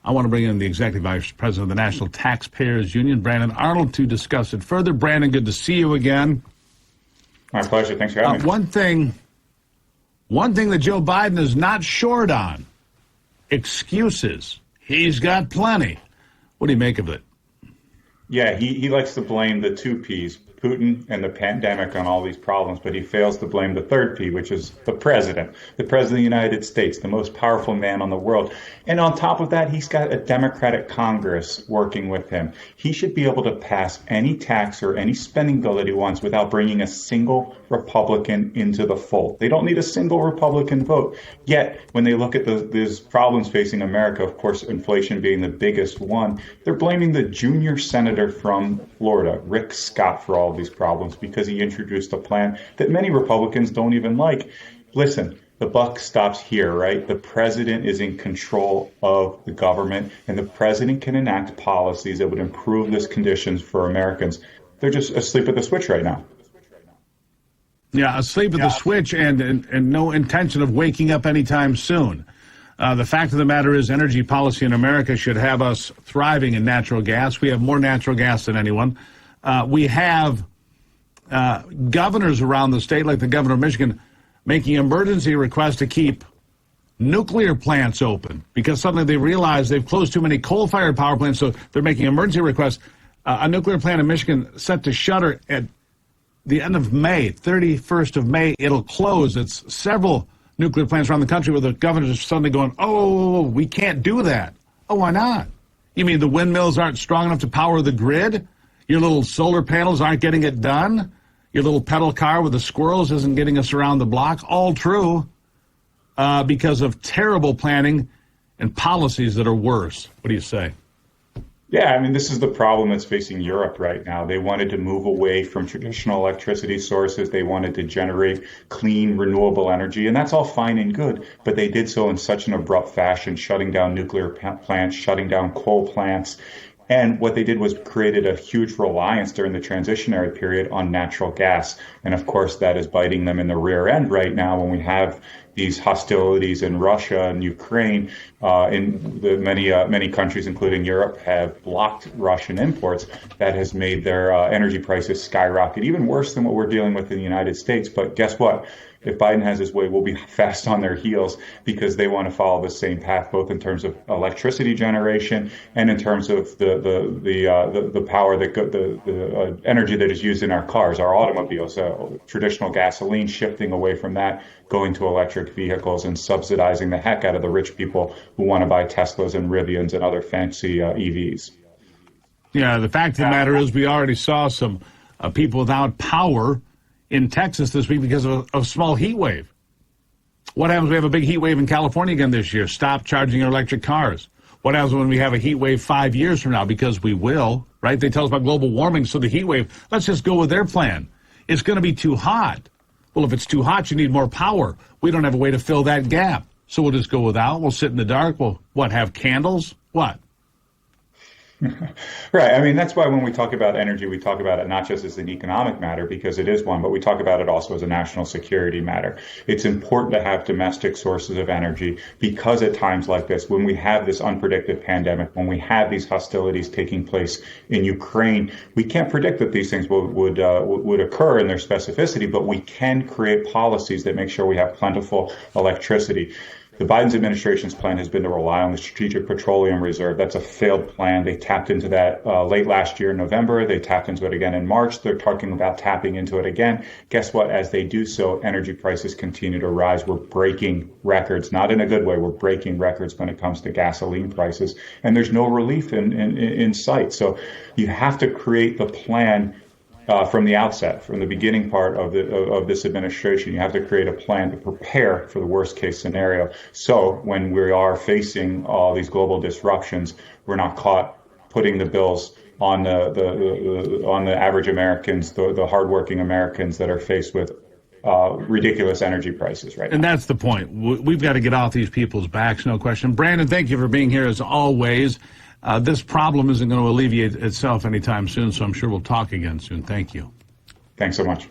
I want to bring in the Executive Vice President of the National Taxpayers Union, Brandon Arnold, to discuss it further. Brandon, good to see you again. My pleasure. Thanks for having me. One thing that Joe Biden is not short on, excuses. He's got plenty. What do you make of it? Yeah, he likes to blame the two Ps, Putin and the pandemic, on all these problems, but he fails to blame the third P, which is the president of the United States, the most powerful man on the world. And on top of that, he's got a Democratic Congress working with him. He should be able to pass any tax or any spending bill that he wants without bringing a single Republican into the fold. They don't need a single Republican vote. Yet, when they look at these problems facing America, of course, inflation being the biggest one, they're blaming the junior senator from Florida, Rick Scott, for all of these problems because he introduced a plan that many Republicans don't even like. Listen, the buck stops here, right? The president is in control of the government, and the president can enact policies that would improve these conditions for Americans. They're just asleep at the switch right now. Yeah, asleep at the switch and no intention of waking up anytime soon. The fact of the matter is energy policy in America should have us thriving in natural gas. We have more natural gas than anyone. We have governors around the state, like the governor of Michigan, making emergency requests to keep nuclear plants open because suddenly they realize they've closed too many coal-fired power plants, so they're making emergency requests. A nuclear plant in Michigan set to shutter at the end of May, 31st of May, it'll close. It's several nuclear plants around the country where the governors are suddenly going, oh, we can't do that. Oh, why not? You mean the windmills aren't strong enough to power the grid? Your little solar panels aren't getting it done? Your little pedal car with the squirrels isn't getting us around the block? All true because of terrible planning and policies that are worse. What do you say? Yeah, I mean, this is the problem that's facing Europe right now. They wanted to move away from traditional electricity sources. They wanted to generate clean, renewable energy, and that's all fine and good. But they did so in such an abrupt fashion, shutting down nuclear plants, shutting down coal plants. And what they did was created a huge reliance during the transitionary period on natural gas. And of course, that is biting them in the rear end right now when we have these hostilities in Russia and Ukraine. Many countries, including Europe, have blocked Russian imports. That has made their energy prices skyrocket, even worse than what we're dealing with in the United States. But guess what? If Biden has his way, we'll be fast on their heels because they want to follow the same path, both in terms of electricity generation and in terms of the power that the energy that is used in our cars, our automobiles, traditional gasoline, shifting away from that, going to electric vehicles and subsidizing the heck out of the rich people who want to buy Teslas and Rivians and other fancy EVs. Yeah, the fact of the matter is we already saw some people without power in Texas this week because of a small heat wave. What happens when we have a big heat wave in California again this year? Stop charging your electric cars. What happens when we have a heat wave 5 years from now? Because we will, right? They tell us about global warming, so the heat wave, let's just go with their plan. It's going to be too hot. Well, if it's too hot, you need more power. We don't have a way to fill that gap. So we'll just go without. We'll sit in the dark. We'll, have candles? What? Right. I mean, that's why when we talk about energy, we talk about it not just as an economic matter, because it is one, but we talk about it also as a national security matter. It's important to have domestic sources of energy because at times like this, when we have this unpredicted pandemic, when we have these hostilities taking place in Ukraine, we can't predict that these things would occur in their specificity, but we can create policies that make sure we have plentiful electricity. The Biden administration's plan has been to rely on the Strategic Petroleum Reserve. That's a failed plan. They tapped into that late last year in November. They tapped into it again in March. They're talking about tapping into it again. Guess what? As they do so, energy prices continue to rise. We're breaking records, not in a good way. We're breaking records when it comes to gasoline prices. And there's no relief in sight. So you have to create the plan from the outset, from the beginning part of this administration. You have to create a plan to prepare for the worst case scenario. So when we are facing all these global disruptions, we're not caught putting the bills on the average Americans, the hardworking Americans that are faced with ridiculous energy prices right now. And that's the point. We've got to get off these people's backs, no question. Brandon, thank you for being here as always. This problem isn't going to alleviate itself anytime soon, so I'm sure we'll talk again soon. Thank you. Thanks so much.